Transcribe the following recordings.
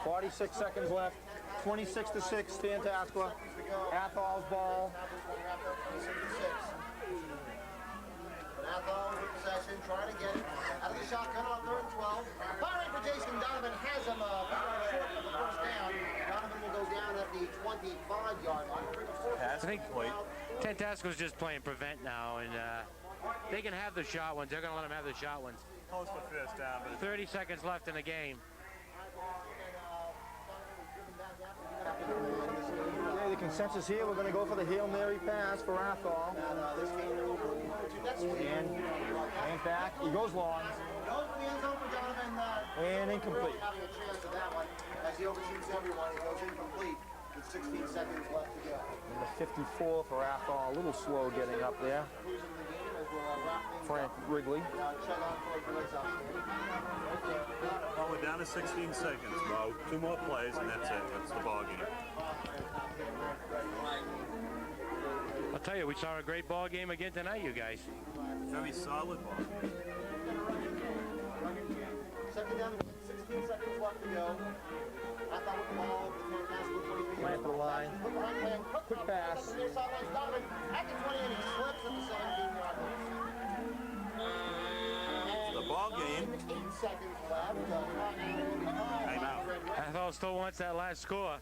46 seconds left. 26 to 6, Tantasqua. Athol's ball. Athol with possession, trying to get it out of the shotgun on 3rd and 12. Firing for Jason Donovan has him short of the first down. Donovan will go down at the 25-yard line. Pass complete. Tantasqua's just playing prevent now, and they can have the shot ones. They're going to let them have the shot ones. Close for first down, but 30 seconds left in the game. Okay, the consensus here, we're going to go for the Hail Mary pass for Athol. And back, he goes long. And incomplete. Having a chance of that one as he overshoots everyone. He goes incomplete with 16 seconds left to go. Number 54 for Athol, a little slow getting up there. Frank Wrigley. well, we're down to 16 seconds, Mo. 2 more plays, and that's it. That's the ball game. I'll tell you, we saw a great ball game again tonight, you guys. Very solid ball game. Second down, 16 seconds left to go. I thought with the ball, the Tantasqua 23. Plant the line. Quick pass. At the 20, and he slips at the 17-yard line. The ball game. 8 seconds left. Timeout. Athol still wants that last score.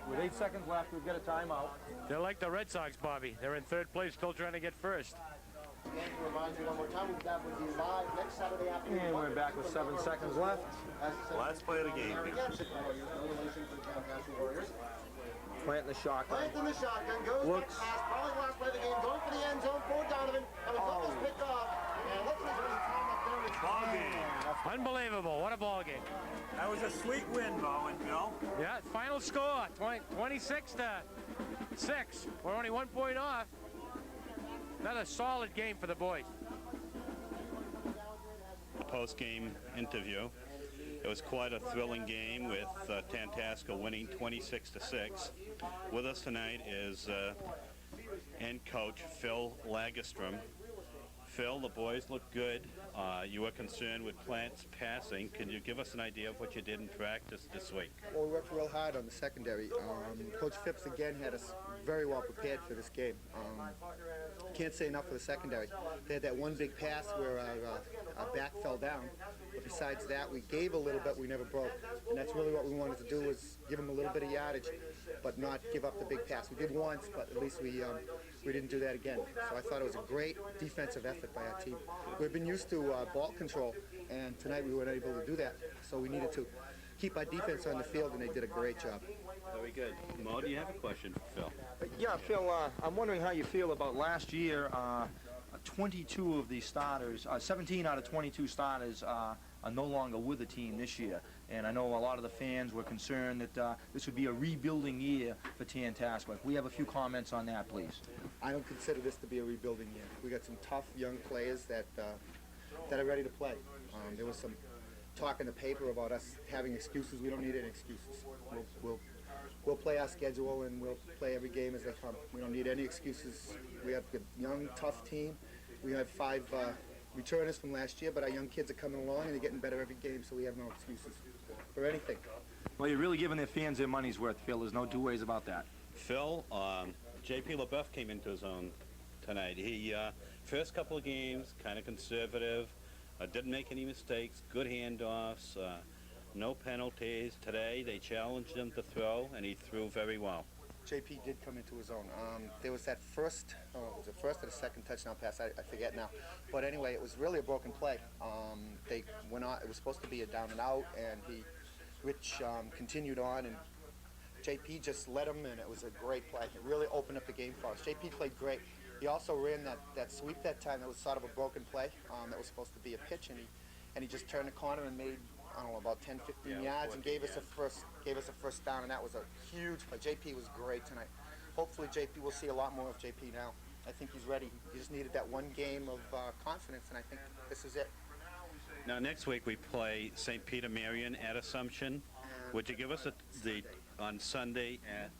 With 8 seconds left, we've got a timeout. They're like the Red Sox, Bobby. They're in 3rd place, still trying to get first. Again, to remind you one more time, that would be live next Saturday afternoon. And we're back with 7 seconds left. Last play of the game. Planting the shotgun. Planting the shotgun, goes Looks. pass, probably the last play of the game, going for the end zone for Donovan. And it's almost picked off. And looks like there's a time up there. Ball game. Unbelievable. What a ball game. That was a sweet win, Mo and Bill. Yeah, final score, 26 to 6. We're only 1 point off. Another solid game for the boys. Post-game interview. It was quite a thrilling game with Tantasqua winning 26 to 6. With us tonight is and coach Phil Lagerstrom. Phil, the boys look good. You were concerned with Plant's passing. Can you give us an idea of what you did in practice this week? Well, we worked real hard on the secondary. Coach Phipps again had us very well prepared for this game. Can't say enough for the secondary. They had that one big pass where our back fell down. But besides that, we gave a little bit, we never broke. And that's really what we wanted to do, was give them a little bit of yardage, but not give up the big pass. We did once, but at least we didn't do that again. So I thought it was a great defensive effort by our team. We've been used to ball control, and tonight we weren't able to do that. So we needed to keep our defense on the field, and they did a great job. Very good. Mo, do you have a question for Phil? Yeah, Phil, I'm wondering how you feel about last year. 22 of the starters, 17 out of 22 starters are no longer with the team this year. And I know a lot of the fans were concerned that this would be a rebuilding year for Tantasqua. We have a few comments on that, please. I don't consider this to be a rebuilding year. We got some tough young players that are ready to play. There was some talk in the paper about us having excuses. We don't need any excuses. We'll play our schedule, and we'll play every game as they come. We don't need any excuses. We have a young, tough team. We have 5 returners from last year, but our young kids are coming along, and they're getting better every game, so we have no excuses for anything. Well, you're really giving their fans their money's worth, Phil. There's no 2 ways about that. Phil, J.P. LaBeouf came into his own tonight. He, first couple of games, kind of conservative, didn't make any mistakes, good handoffs, no penalties. Today, they challenged him to throw, and he threw very well. JP did come into his own. There was that first, was it first or the second touchdown pass? I forget now. But anyway, it was really a broken play. They went on. It was supposed to be a down and out, and Rich continued on, and JP just led him, and it was a great play. It really opened up the game for us. JP played great. He also ran that sweep that time. That was sort of a broken play. That was supposed to be a pitch, and he just turned the corner and made, I don't know, about 10, 15 yards, and gave us a first down, and that was a huge play. JP was great tonight. Hopefully JP, we'll see a lot more of JP now. I think he's ready. He just needed that one game of confidence, and I think this is it. Now, next week we play St. Peter Marian at Assumption. Would you give us the on Sunday at?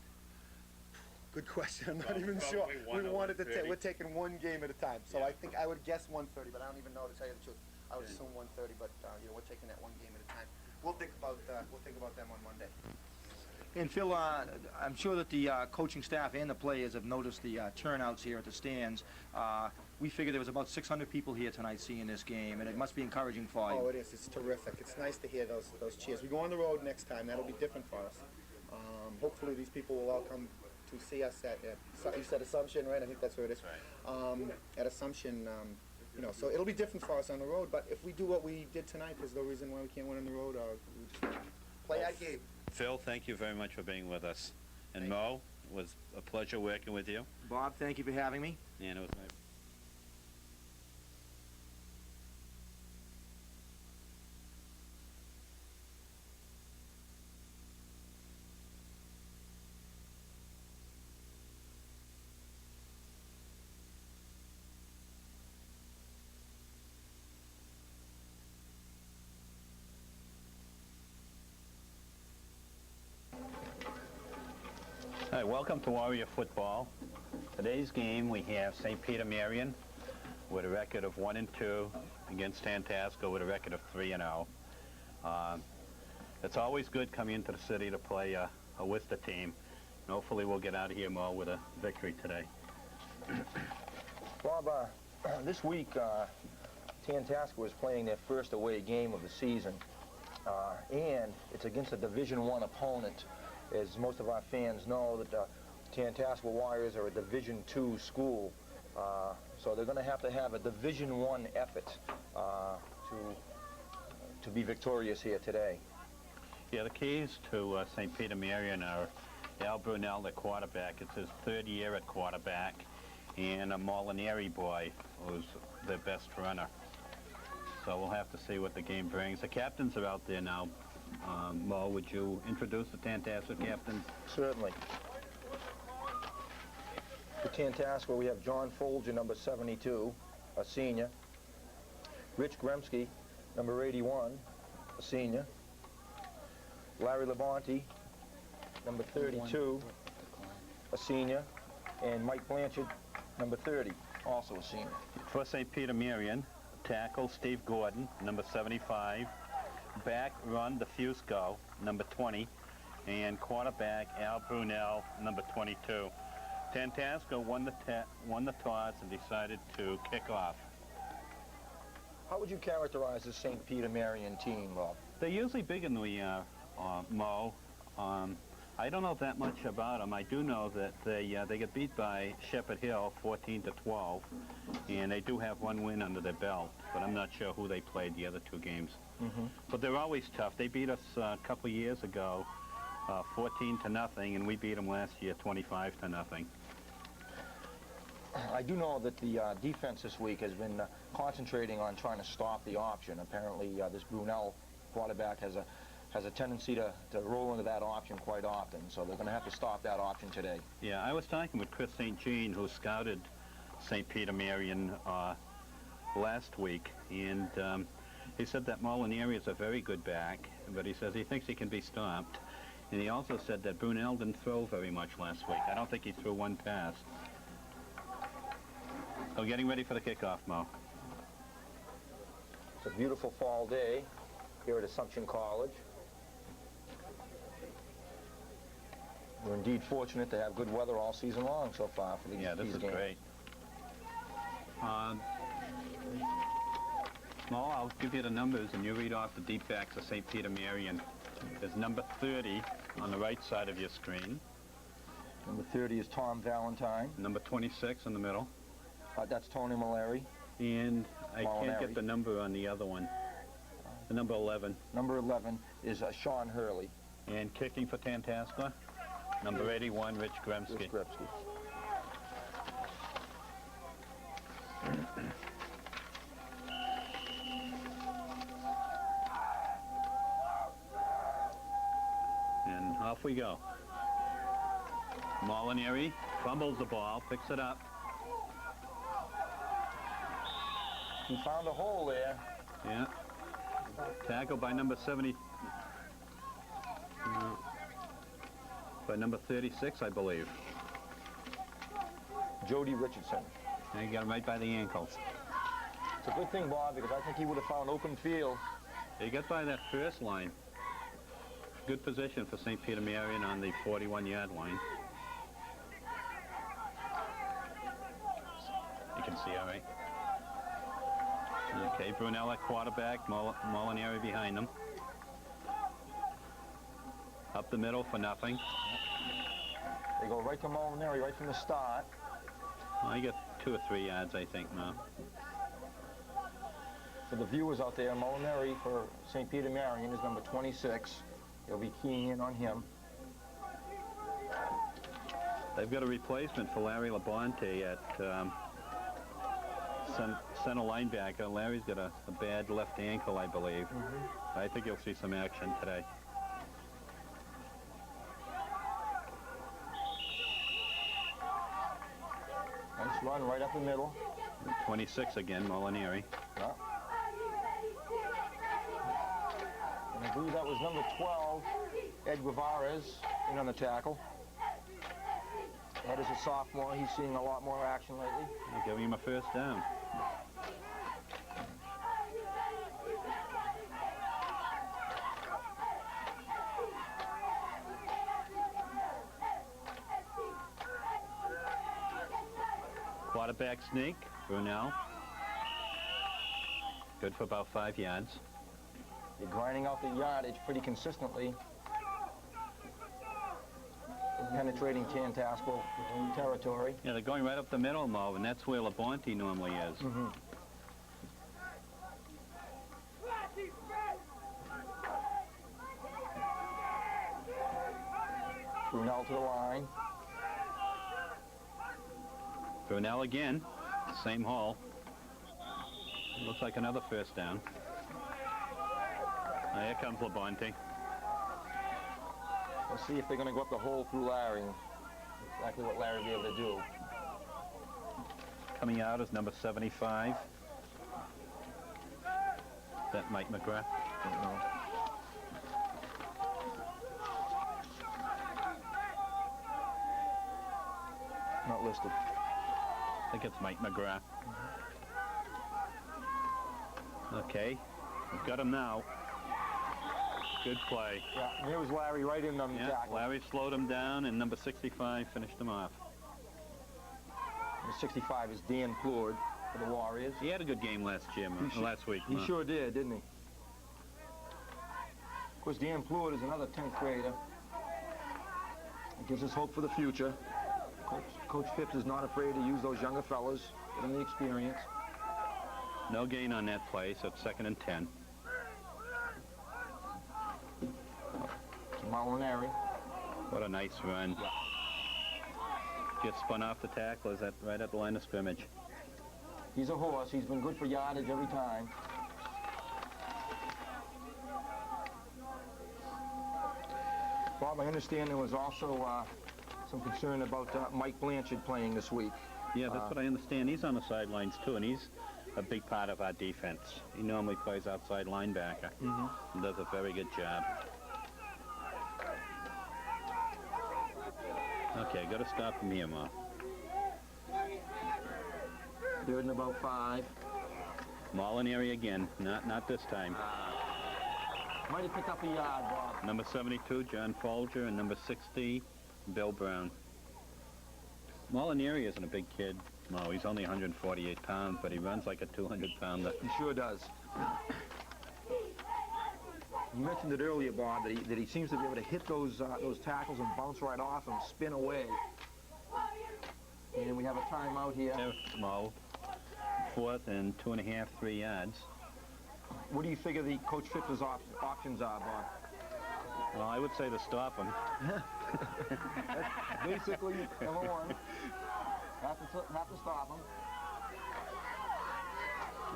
Good question. I'm not even sure. We wanted to we're taking one game at a time, so I think I would guess 1:30, but I don't even know, to tell you the truth. I would assume 1:30, but we're taking that one game at a time. we'll think about them on Monday. And Phil, I'm sure that the coaching staff and the players have noticed the turnouts here at the stands. We figured there was about 600 people here tonight seeing this game, and it must be encouraging for you. Oh, it is. It's terrific. It's nice to hear those cheers. We go on the road next time. That'll be different for us. Hopefully these people will all come to see us at you said Assumption, right? I think that's where it is. Right. At Assumption, you know, so it'll be different for us on the road. But if we do what we did tonight, there's no reason why we can't win on the road. Or we just play our game. Phil, thank you very much for being with us. And Mo, it was a pleasure working with you. Bob, thank you for having me. And it was my Hi, welcome to Warrior Football. Today's game we have St. Peter Marian with a record of 1-2 against Tantasqua with a record of 3-0. It's always good coming into the city to play a Worcester team. And hopefully we'll get out of here more with a victory today. Bob, this week Tantasqua is playing their first away game of the season, and it's against a Division I opponent. As most of our fans know, that the Tantasqua Warriors are a Division II school, so they're going to have a Division I effort to be victorious here today. Yeah, the keys to St. Peter Marian are Al Brunel, the quarterback. It's his third year at quarterback, and a Molinari boy, who's their best runner. So we'll have to see what the game brings. The captains are out there now. Mo, would you introduce the Tantasqua captains? Certainly. For Tantasqua, we have John Folger, number 72, a senior. Rich Gremsky, number 81, a senior. Larry Labonte, number 32, a senior. And Mike Blanchard, number 30, also a senior. For St. Peter Marian, tackle Steve Gordon, number 75. Back Ron DeFusco, number 20, and quarterback Al Brunel, number 22. Tantasqua won the toss and decided to kick off. How would you characterize the St. Peter Marian team, Bob? They're usually big in the Mo. I don't know that much about them. I do know that they get beat by Shepherd Hill 14-12, and they do have one win under their belt, but I'm not sure who they played the other two games. But they're always tough. They beat us a couple of years ago 14-0, and we beat them last year 25-0. I do know that the defense this week has been concentrating on trying to stop the option. Apparently, this Brunel quarterback has a tendency to roll into that option quite often, so they're going to have to stop that option today. Yeah, I was talking with Chris St. Jean, who scouted St. Peter Marian last week, and he said that Molinari is a very good back, but he says he thinks he can be stopped. And he also said that Brunel didn't throw very much last week. I don't think he threw one pass. So getting ready for the kickoff, Mo. It's a beautiful fall day here at Assumption College. We're indeed fortunate to have good weather all season long so far for these games. Yeah, this is great. Mo, I'll give you the numbers and you read off the deep backs of St. Peter Marian. There's number 30 on the right side of your screen. Number 30 is Tom Valentine. Number 26 in the middle. That's Tony Malari. And I can't get the number on the other one. The number 11. Number 11 is Sean Hurley. And kicking for Tantasqua, number 81, Rich Gremsky. Rich Gremsky. And off we go. Molinari fumbles the ball, picks it up. He found a hole there. Yeah. Tackle by number 70. By number 36, I believe. Jody Richardson. And he got him right by the ankles. It's a good thing, Bob, because I think he would have found open field. He got by that first line. good position for St. Peter Marian on the 41-yard line. You can see all right. Okay, Brunel at quarterback, Molinari behind him. Up the middle for nothing. They go right to Molinari right from the start. Well, you get 2 or 3 yards, I think, now. For the viewers out there, Molinari for St. Peter Marian is number 26. They'll be keying in on him. They've got a replacement for Larry Labonte at center linebacker. Larry's got a bad left ankle, I believe. I think you'll see some action today. Nice run right up the middle. 26 again, Molinari. Yeah. And I believe that was number 12, Ed Guevara's, in on the tackle. Ed is a sophomore. He's seeing a lot more action lately. They're giving him a first down. Quarterback sneak, Brunel. Good for about 5 yards. They're grinding out the yardage pretty consistently. Penetrating Tantasqua territory. Yeah, they're going right up the middle, Mo, and that's where Labonte normally is. Brunel to the line. Brunel again, same hole. Looks like another first down. Here comes Labonte. Let's see if they're going to go up the hole through Larry. Exactly what Larry will be able to do. Coming out is number 75. Is that Mike McGrath? Don't know. Not listed. I think it's Mike McGrath. Okay, we've got him now. Good play. Yeah, and here was Larry right in on the tackle. Larry slowed him down, and number 65 finished him off. Number 65 is Dan Plourde for the Warriors. He had a good game last week. He sure did, didn't he? Of course, Dan Plourde is another 10th grader. It gives us hope for the future. Coach Phipps is not afraid to use those younger fellas, get them the experience. No gain on that play, so it's 2nd and 10. Molinari. What a nice run. Gets spun off the tackle. Is that right at the line of scrimmage? He's a horse. He's been good for yardage every time. Bob, I understand there was also some concern about Mike Blanchard playing this week. Yeah, that's what I understand. He's on the sidelines, too, and he's a big part of our defense. He normally plays outside linebacker and does a very good job. Okay, got to stop him here, Ma. 3rd and about 5. Molinari again. Not this time. Might have picked up a yard, Bob. Number 72, John Folger, and number 60, Bill Brown. Molinari isn't a big kid. No, he's only 148 pounds, but he runs like a 200-pounder. He sure does. You mentioned it earlier, Bob, that he seems to be able to hit those tackles and bounce right off them, spin away. And we have a timeout here. Mo, 4th and 2.5, 3 yards. What do you figure the Coach Phipps' options are, Bob? Well, I would say to stop him. That's basically number 1. Have to stop him.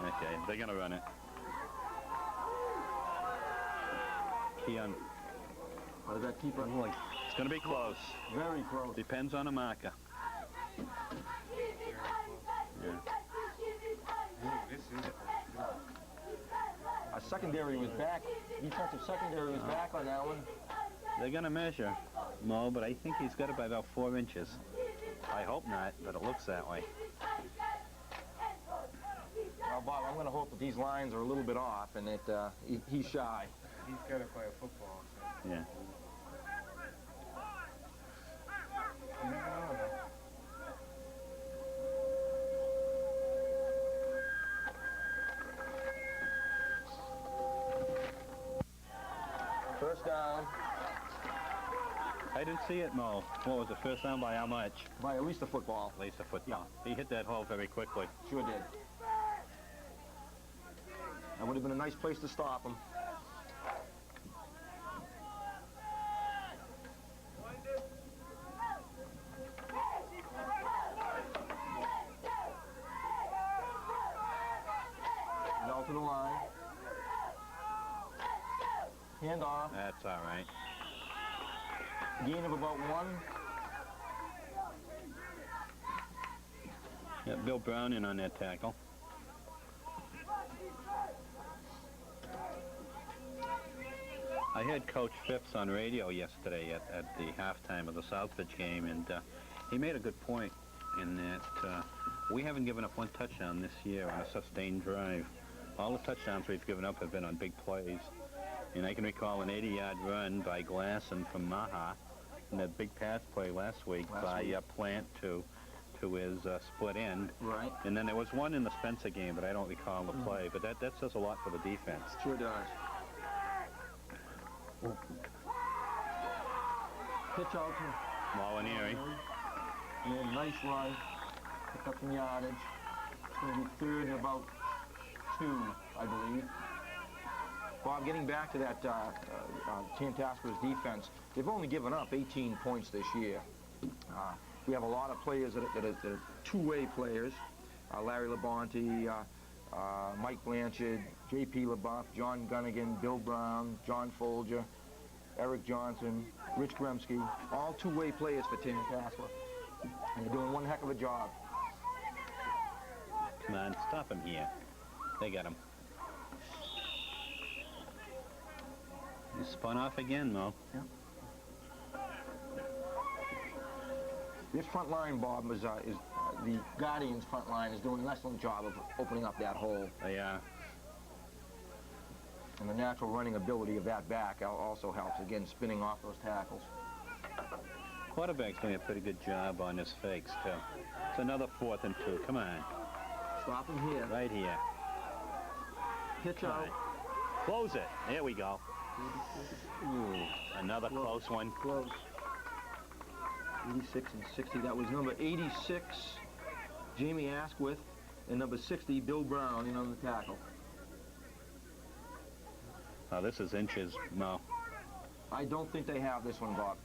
Okay, they're going to run it. Keon. Does that keep it? It's going to be close. Very close. Depends on the marker. Yeah. Our secondary was back. Defensive secondary was back on that one. They're going to measure, Mo, but I think he's got it by about 4 inches. I hope not, but it looks that way. Well, Bob, I'm going to hope that these lines are a little bit off and that he's shy. He's got to play a football. So. Yeah. First down I didn't see it, Mo. What was the first down by how much? by at least a football. At least a football. He hit that hole very quickly. Sure did. That would have been a nice place to stop him. Now to the line. Hand off. That's all right. Gain of about 1. Yeah, Bill Brown in on that tackle. I heard Coach Phipps on radio yesterday at the halftime of the Southbridge game, and he made a good point in that we haven't given up one touchdown this year on a sustained drive. All the touchdowns we've given up have been on big plays. And I can recall an 80-yard run by Glasson from Maha, and that big pass play last week by Plant to his split end. Right. And then there was one in the Spencer game, but I don't recall the play. But that says a lot for the defense. Sure does. Pitch out to Molinari. and nice run. Pick up some yardage. It's going to be third and about 2, I believe. Bob, getting back to that Tantasqua's defense, they've only given up 18 points this year. We have a lot of players that are two-way players. Larry Labonte, Mike Blanchard, J.P. LaBeouf, John Gunnigan, Bill Brown, John Folger, Eric Johnson, Rich Gremsky, all two-way players for Tantasqua. And they're doing one heck of a job. Come on, stop him here. They got him. He spun off again, Mo. Yeah. This front line, Bob, is the Guardians' front line is doing an excellent job of opening up that hole. They are. And the natural running ability of that back also helps, again, spinning off those tackles. Quarterback's doing a pretty good job on his fakes, too. It's another 4th and 2. Come on. Stop him here. Right here. Pitch Come out. on. Close it. There we go. Ooh, another close one. Close. 86 and 60. That was number 86, Jamie Asquith, and number 60, Bill Brown, in on the tackle. Oh, this is inches, Mo. I don't think they have this one, Bob.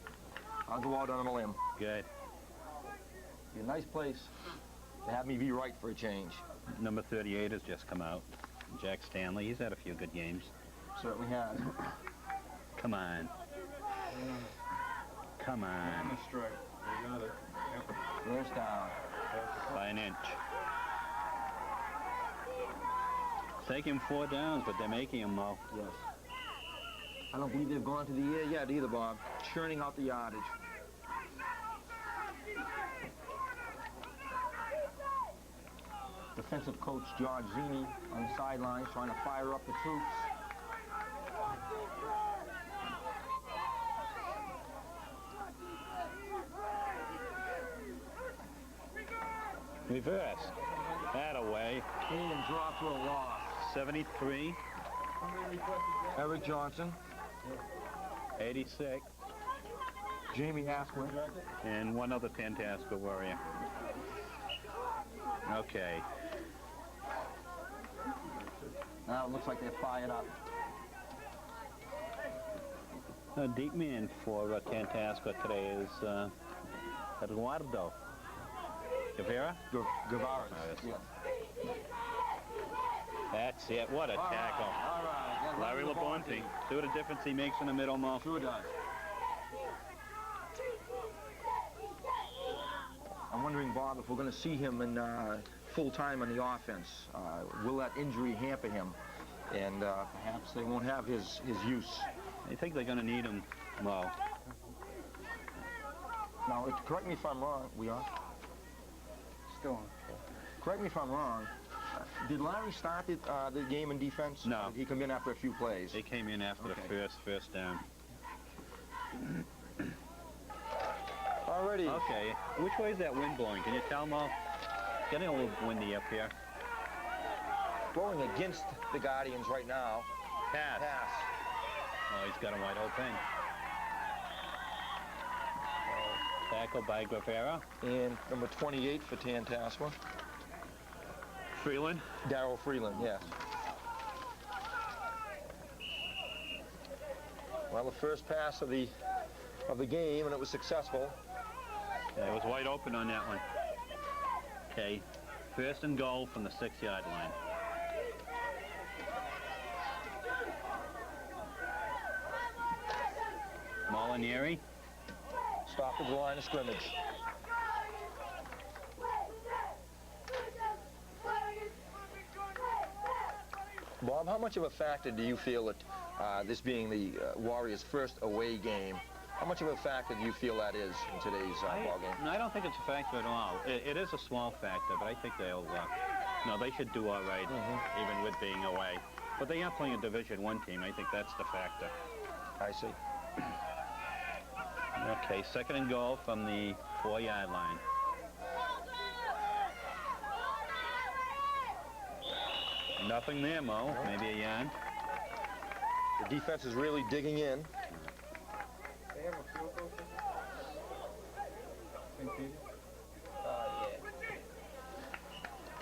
I'll go out on a limb. Good. Be a nice place to have me be right for a change. Number 38 has just come out. Jack Stanley. He's had a few good games. Certainly has. Come on. Come on. Strike. You got it. Yep. First down. By an inch. It's taking 4 downs, but they're making them, Mo. Yes. I don't believe they've gone to the air yet either, Bob. Churning out the yardage. Defensive coach George Zini on the sidelines trying to fire up the troops. Reverse. That away. And drop for a loss. 73. Eric Johnson, 86. Jamie Asquith. And one other Tantasqua warrior. Okay. Now it looks like they're fired up. A deep man for Tantasqua today is Eduardo. Guevara? Guevara. Yes. That's it. What a tackle. All right. Larry Labonte. See what a difference he makes in the middle, Mo? Sure does. I'm wondering, Bob, if we're going to see him in full-time on the offense. Will that injury hamper him? And perhaps they won't have his use. I think they're going to need him, Mo. Now, correct me if I'm wrong. We are? Still on. Correct me if I'm wrong. Did Larry start the game in defense? No. Or did he come in after a few plays? They came in after Okay. the first down. Alrighty. Okay, which way is that wind blowing? Can you tell, Mo? Getting a little windy up here. Blowing against the Guardians right now. Pass. Pass. Oh, he's got him wide open. Tackle by Guevara. And number 28 for Tantasqua. Freeland. Darryl Freeland, yes. Well, the first pass of the game, and it was successful. Yeah, it was wide open on that one. Okay, first and goal from the 6-yard line. Molinari. Stopped at the line of scrimmage. Bob, how much of a factor do you feel that this being the Warriors' first away game, how much of a factor do you feel that is in today's ball game? No, I don't think it's a factor at all. It is a small factor, but I think they'll, no, they should do all right, even with being away. But they are playing a Division I team. I think that's the factor. I see. Okay, second and goal from the 4-yard line. Nothing there, Mo. Maybe a yard. The defense is really digging in.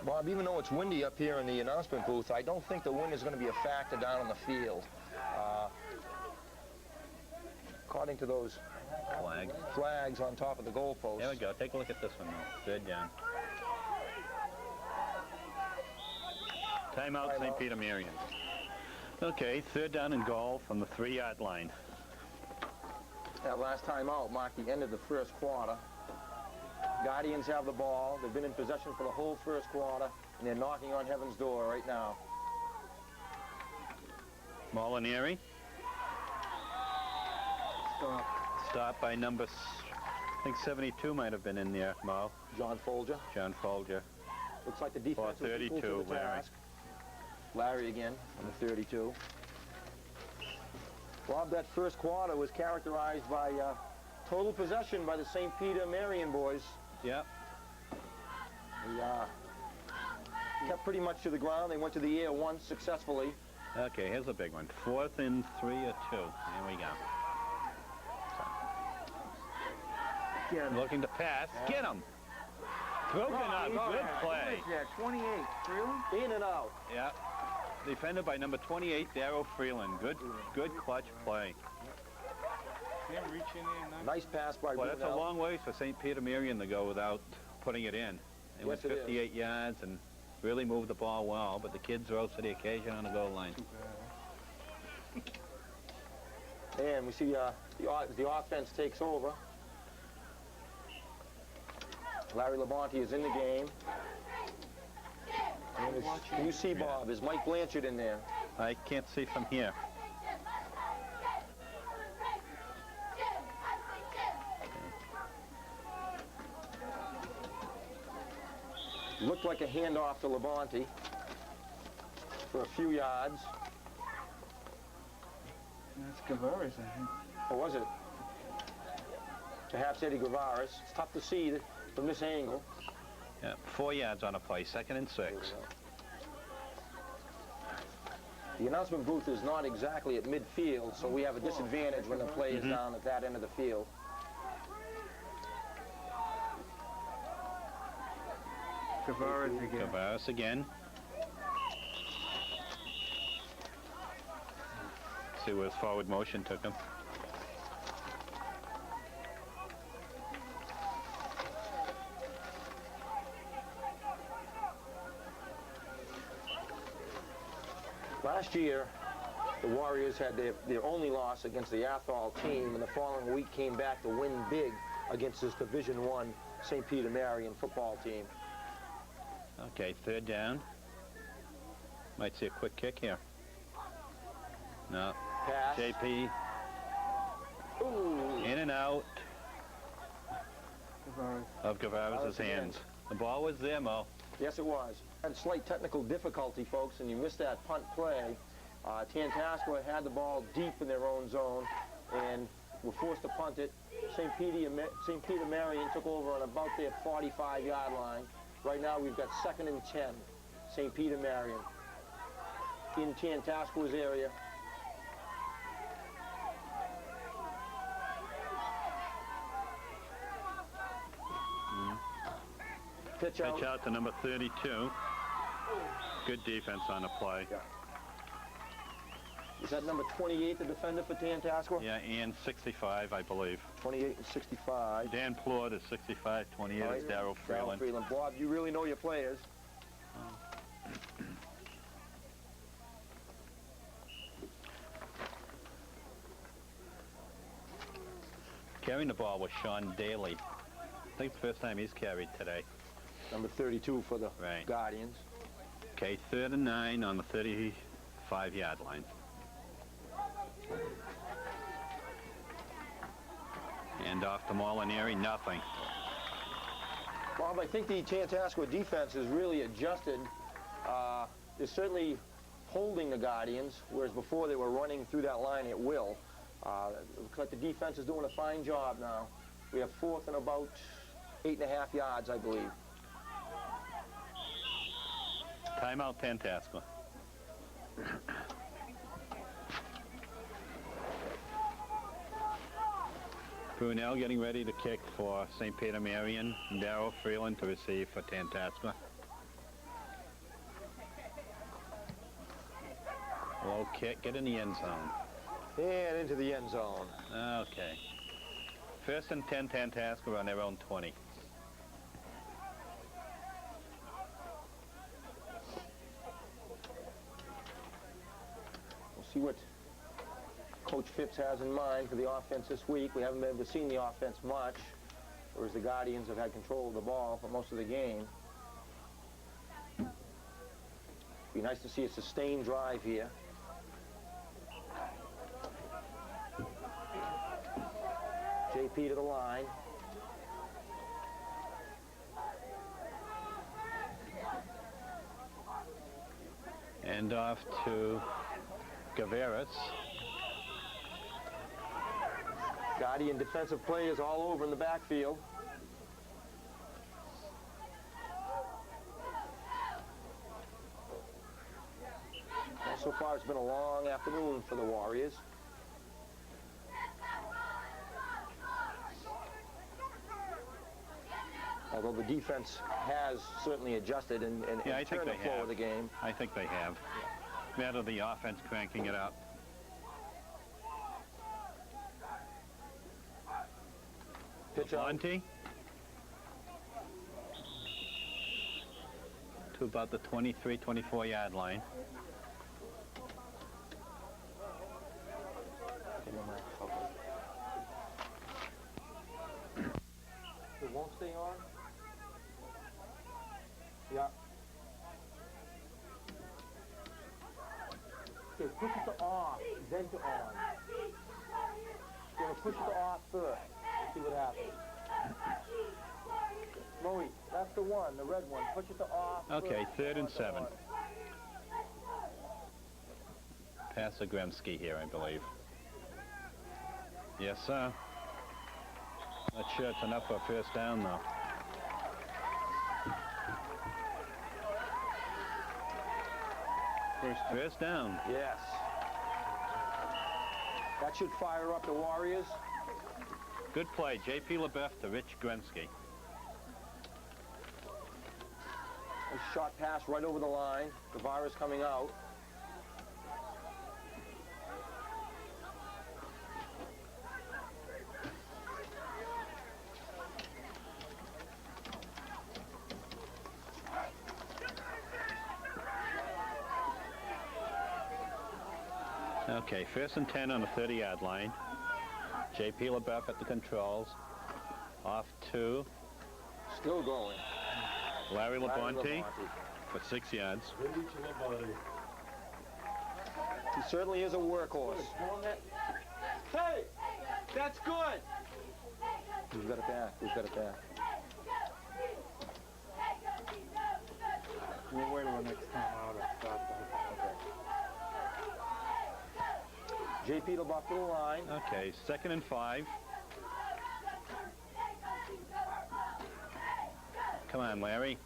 Bob, even though it's windy up here in the announcement booth, I don't think the wind is going to be a factor down on the field. According to those flags on top of the goalpost. There we go. Take a look at this one, Mo. Third down. Timeout, St. Peter Marian. Okay, third down and goal from the 3-yard line. That last time out marked the end of the first quarter. Guardians have the ball. They've been in possession for the whole first quarter, and they're knocking on heaven's door right now. Molinari. Stop by number, I think 72 might have been in there, Mo. John Folger. John Folger. Looks like the defense was equal to 32, the task. Larry again on the 32. Bob, that first quarter was characterized by total possession by the St. Peter Marian boys. Yep. They kept pretty much to the ground. They went to the air once successfully. Okay, here's a big one. 4th and 3 or 2. Here we go. Looking to pass. Get him. Broken up. Good play. 28. Freeland? In and out. Yeah. Defended by number 28, Darryl Freeland. Good clutch play. Nice pass by Well, Brunel. that's a long ways for St. Peter Marian to go without putting it in. It went 58 yards and really moved the ball well, but the kids rose to the occasion on the goal line. And we see the offense takes over. Larry Labonte is in the game. And can you see, Bob, is Mike Blanchard in there? I can't see from here. Looked like a handoff to Labonte for a few yards. That's Guevara's, I think. Or was it? Perhaps Eddie Guevara. It's tough to see from this angle. Yeah, 4 yards on a play, 2nd and 6. The announcement booth is not exactly at midfield, so we have a disadvantage when the play is down at that end of the field. Guevara's again. Guevara's again. See where his forward motion took him. Last year, the Warriors had their only loss against the Athol team, and the following week came back to win big against this Division I St. Peter Marian football team. Okay, 3rd down. Might see a quick kick here. No. Pass. JP. Ooh. In and out Guevara's. of Guevara's hands. The ball was there, Mo. Yes, it was. Had slight technical difficulty, folks, and you missed that punt play. Tantasqua had the ball deep in their own zone, and were forced to punt it. St. Peter Marian took over on about their 45-yard line. Right now we've got 2nd and 10. St. Peter Marian in Tantasqua's area. Pitch out to number 32. Good defense on the play. Yeah. Is that number 28, the defender for Tantasqua? Yeah, and 65, I believe. 28 and 65. Dan Plord is 65, 28 is Darryl Freeland. Bob, you really know your players. Carrying the ball was Sean Daly. I think it's the first time he's carried today. Number 32 for the Guardians. Okay, 3rd and 9 on the 35-yard line. And off to Molinari, nothing. Bob, I think the Tantasqua defense has really adjusted. They're certainly holding the Guardians, whereas before they were running through that line at will. It looks like the defense is doing a fine job now. We have 4th and about 8.5 yards, I believe. Timeout, Tantasqua. Brunel getting ready to kick for St. Peter Marian. Darryl Freeland to receive for Tantasqua. Low kick, get in the end zone. And into the end zone. Okay. 1st and 10, Tantasqua on their own 20. We'll see what Coach Phipps has in mind for the offense this week. We haven't ever seen the offense much, whereas the Guardians have had control of the ball for most of the game. Be nice to see a sustained drive here. JP to the line. And off to Gaveras. Guardian defensive players all over in the backfield. Well, so far it's been a long afternoon for the Warriors. Although the defense has certainly adjusted and turned the flow of the game. I think they have. Matter the offense cranking it up. Pitch on. To about the 23, 24-yard line. It won't stay on? Yeah. Okay, push it to off, then to on. You're gonna push it to off first. See what happens. Moe, that's the one, the red one. Push it to off. Okay, first, 3rd and 7. Pass to Gremsky here, I believe. Yes, sir. Not sure it's enough for a first down, though. First down. Yes. That should fire up the Warriors. Good play. J.P. LaBeouf to Rich Grensky. A shot pass right over the line. Guevara's coming out. Okay, 1st and 10 on the 30-yard line. J.P. LaBeouf at the controls. Off to Still going. Larry Labonte for 6 yards. He certainly is a workhorse. Hey, that's good. Who's got it back? Who's got it back? We'll wait till the next time out. JP LeBuff to the line. Okay, 2nd and 5. Come on, Larry.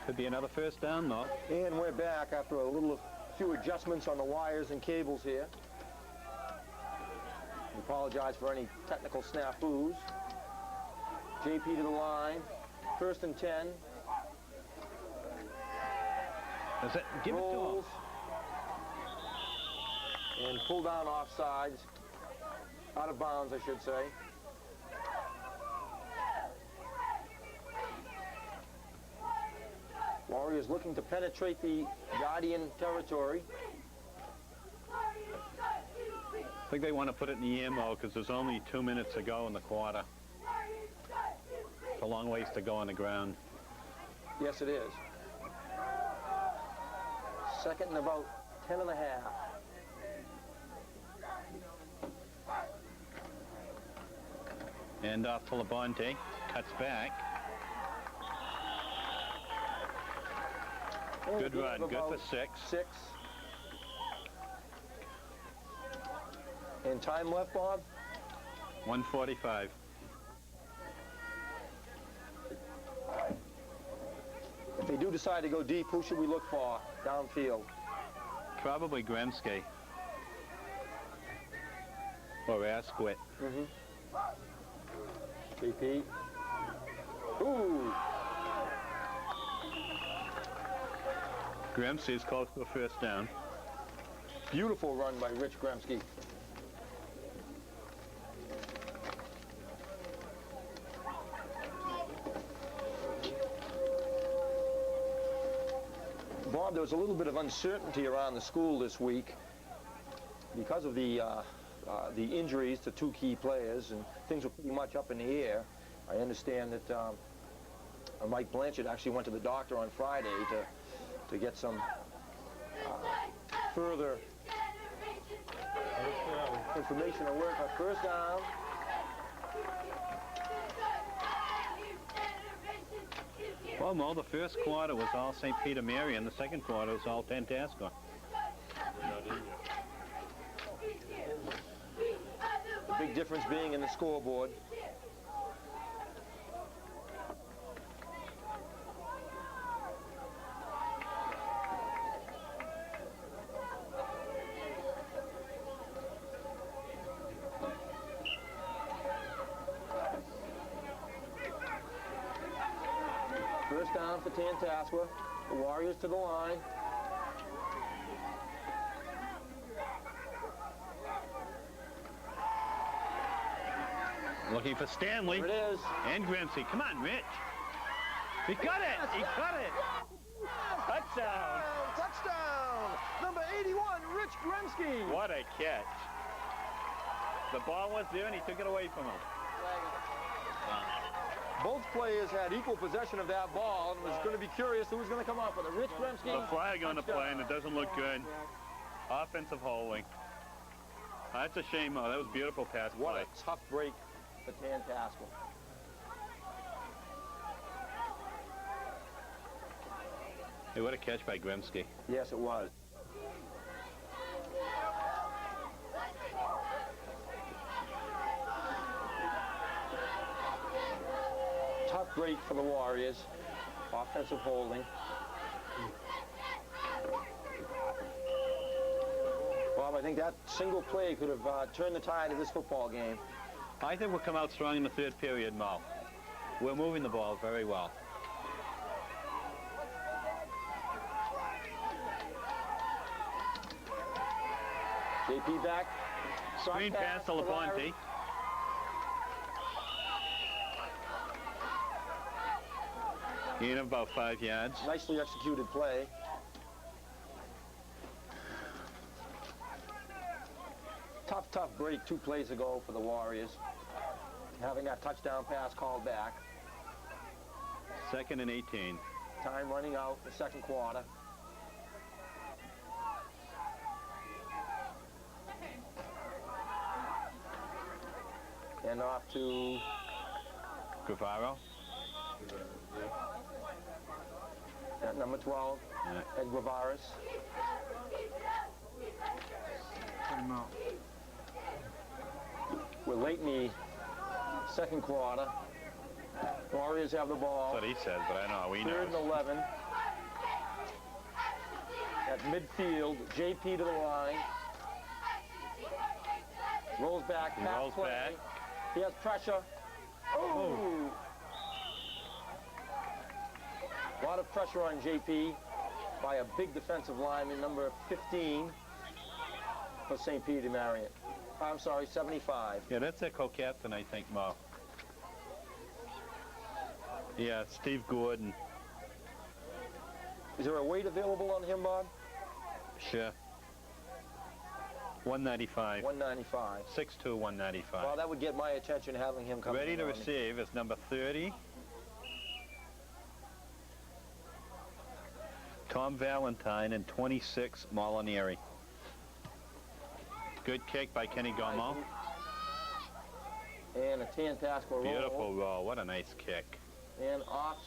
Could be another first down, though. And we're back after a few adjustments on the wires and cables here. We apologize for any technical snafus. JP to the line. 1st and 10. That's it. Give Rolls. And pull down offsides. Out of bounds, I should say. Warriors looking to penetrate the Guardian territory. I think they want to put it in the ammo because there's only 2 minutes to go in the quarter. It's a long ways to go on the ground. Yes, it is. 2nd and about 10 and a half. And off to Labonte. Cuts back. Good run. Good for 6. 6. And time left, Bob? 1:45. If they do decide to go deep, who should we look for downfield? Probably Gremsky. Or Asquith. JP. Ooh. Gremsky is close to a first down. Beautiful run by Rich Gremsky. Bob, there was a little bit of uncertainty around the school this week because of the injuries to 2 key players, and things were pretty much up in the air. I understand that Mike Blanchard actually went to the doctor on Friday to get some further information on work. First down. Well, Mo, the first quarter was all St. Peter Marian. The second quarter was all Tantasqua. The big difference being in the scoreboard. First down for Tantasqua. The Warriors to the line. Looking for Stanley. There it is. And Gremsky. Come on, Rich. He got it. He got it. Touchdown. Touchdown. Number 81, Rich Gremsky. What a catch. The ball was there and he took it away from him. Both players had equal possession of that ball, and was going to be curious who was going to come up with it. Rich Gremsky. The flag on the play, and it doesn't look good. Offensive holding. That's a shame, though. That was a beautiful pass What play. a tough break for Tantasqua. Hey, what a catch by Gremsky. Yes, it was. Tough break for the Warriors. Offensive holding. Bob, I think that single play could have turned the tide of this football game. I think we'll come out strong in the third period, Mo. We're moving the ball very well. JP back. Screen pass to Labonte. Gain of about 5 yards. Nicely executed play. Tough break 2 plays ago for the Warriors. Having that touchdown pass called back. 2nd and 18. Time running out the second quarter. And off to Guevara. at number 12, Yeah. Ed Guevara. Timeout. We're late in the second quarter. Warriors have the ball. That's what he says, but I know we know. Third and 11. At midfield, JP to the line. Rolls back, He pass rolls play. back. He has pressure. Oh! A lot of pressure on JP by a big defensive lineman, number 15 for St. Peter Marian. I'm sorry, 75. Yeah, that's their co-captain, I think, Mo. Yeah, Steve Gordon. Is there a weight available on him, Bob? Sure. 195. 195. 6'2", 195. Well, that would get my attention having him come Ready in to on me. receive is number 30. Tom Valentine and 26, Molinari. Good kick by Kenny Gomo. And a Tantasqua roll. Beautiful roll. What a nice kick. And off,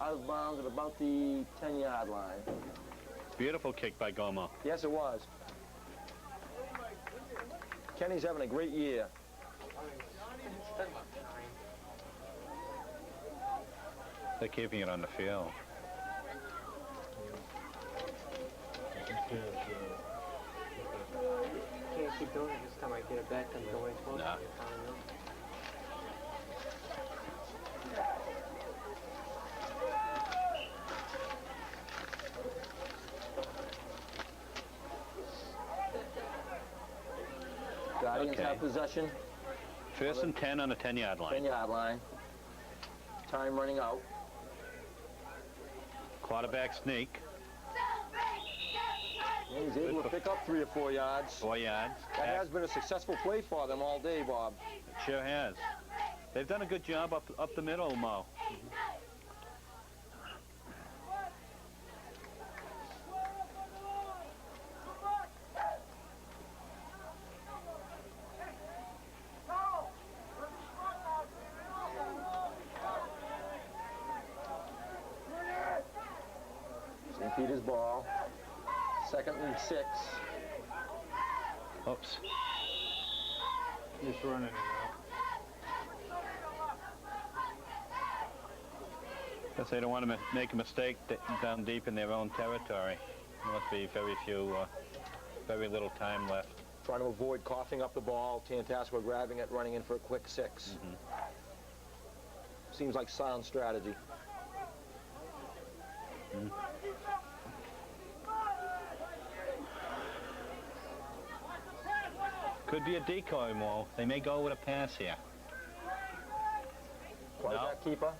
out of bounds at about the 10-yard line. Beautiful kick by Gomo. Yes, it was. Kenny's having a great year. They're keeping it on the field. Can't keep doing it this time. I get it back and the way it's supposed Nah. to be. Guardians Okay. have possession. First and 10 on the 10-yard line. 10-yard line. Time running out. Quarterback sneak. And he's able to pick up 3 or 4 yards. 4 yards. That has been a successful play for them all day, Bob. Sure has. They've done a good job up the middle, Mo. St. Peter's ball. 2nd and 6. Oops. Just running it Guess they don't want to make a mistake down deep in their own territory. There must be very little time left. Trying to avoid coughing up the ball. Tantasqua grabbing it, running in for a quick 6. Seems like sound strategy. Could be a decoy, Mo. They may go with a pass here. Quarterback keeper.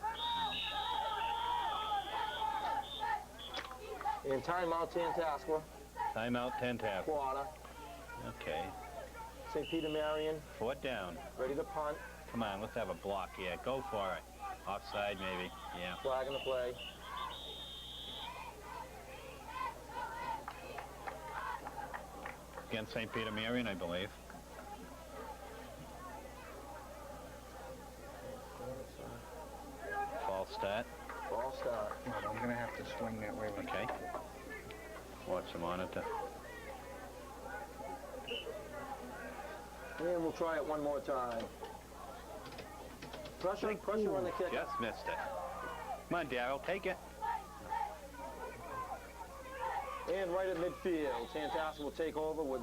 And timeout, Tantasqua. Timeout, 10-tap. Quarter. Okay. St. Peter Marian, 4th down. ready to punt. Come on, let's have a block here. Go for it. Offside, maybe. Yeah. Flag in the play. Against St. Peter Marian, I believe. False start. Ball start. I'm going to have to swing that way. Okay. Watch the monitor. And we'll try it one more time. Pressure on the kick. Just missed it. Come on, Darryl, take it. And right at midfield, Tantasqua will take over with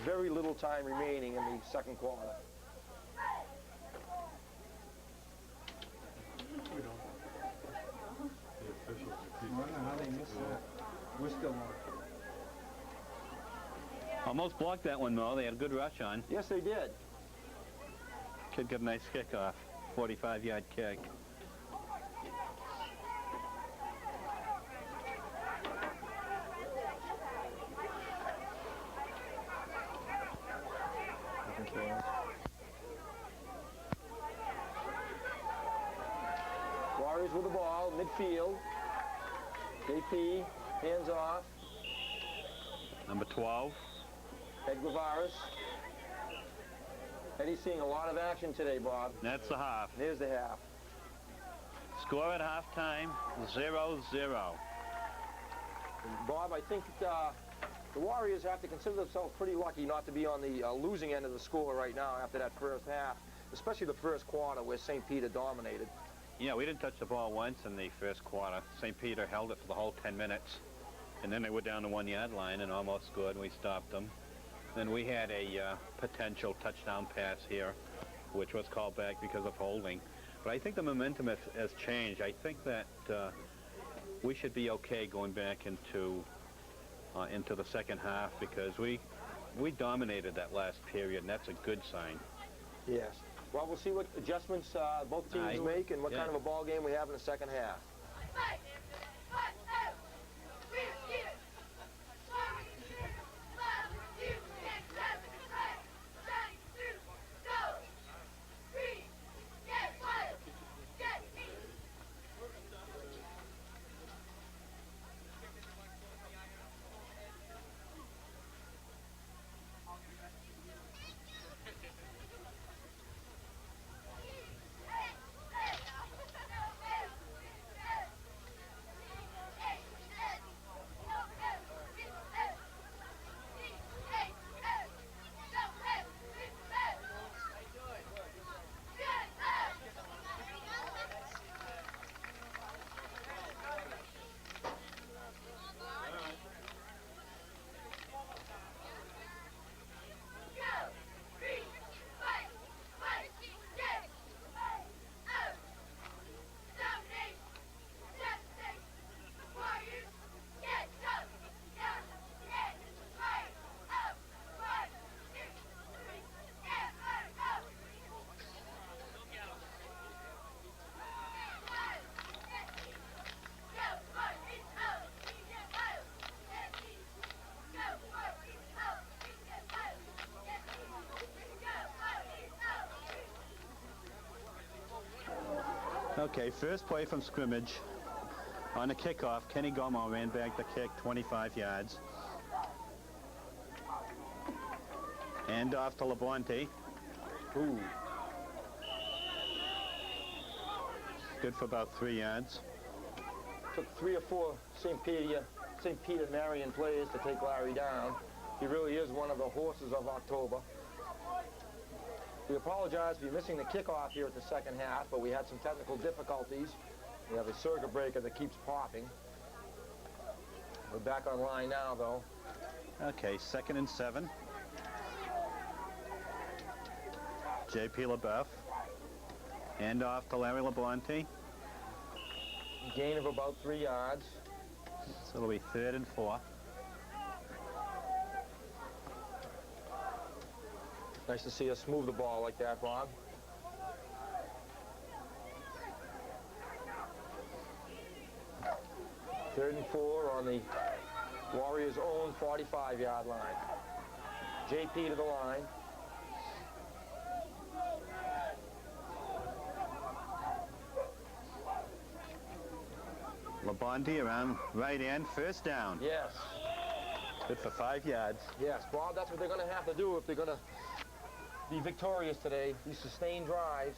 very little time remaining in the second quarter. I don't know how they missed that. We're still on. Almost blocked that one, Mo. They had a good rush on. Yes, they did. Kid got a nice kickoff. 45-yard kick. Warriors with the ball, midfield. JP, hands off. Number 12. Ed Guevara's. Eddie's seeing a lot of action today, Bob. That's the half. There's the half. Score at halftime, 0-0. Bob, I think The Warriors have to consider themselves pretty lucky not to be on the losing end of the score right now after that first half, especially the first quarter where St. Peter dominated. Yeah, we didn't touch the ball once in the first quarter. St. Peter held it for the whole 10 minutes. And then they were down the 1-yard line and almost scored, and we stopped them. Then we had a potential touchdown pass here, which was called back because of holding. But I think the momentum has changed. I think that we should be okay going back into the second half, because we dominated that last period, and that's a good sign. Yes. Well, we'll see what adjustments both teams make and what kind of a ball game we have in the second half. Okay, first play from scrimmage. On the kickoff, Kenny Gomo ran back the kick 25 yards. And off to Labonte. Ooh. Good for about 3 yards. Took 3 or 4 St. Peter Marian players to take Larry down. He really is one of the horses of October. We apologize for missing the kickoff here at the second half, but we had some technical difficulties. We have a circuit breaker that keeps popping. We're back online now, though. Okay, 2nd and 7. J.P. LaBeouf. And off to Larry Labonte. Gain of about 3 yards. So it'll be 3rd and 4. Nice to see us move the ball like that, Bob. Third and 4 on the Warriors' own 45-yard line. JP to the line. Labonte around right end, first down. Yes. Good for 5 yards. Yes, Bob, that's what they're going to have to do if they're going to be victorious today. These sustained drives.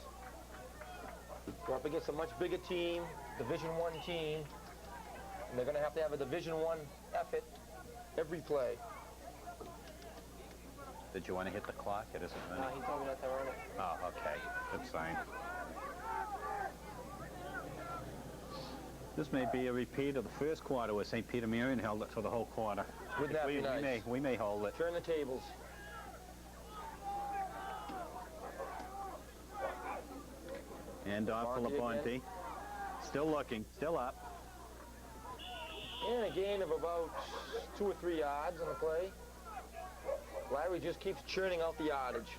They're up against a much bigger team, Division I team, and they're going to have a Division I effort every play. Did you want to hit the clock? It isn't running. He told me not to run it. Oh, okay. Good sign. This may be a repeat of the first quarter where St. Peter Marian held it for the whole quarter. Wouldn't that be nice? We may hold it. Turn the tables. And off to Labonte. Still looking, still up. And a gain of about 2 or 3 yards on the play. Larry just keeps churning out the yardage.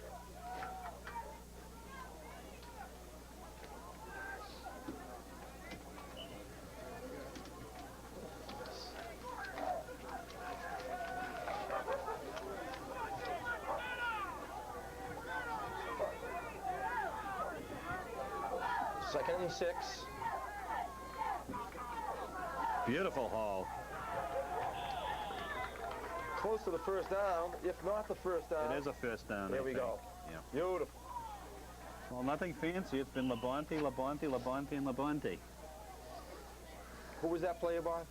Second and 6. Beautiful haul. Close to the first down, if not the first down. It is a first down. There we go. Yeah. Beautiful. Well, nothing fancy. It's been Labonte, Labonte, Labonte, and Labonte. Who was that player, Bob?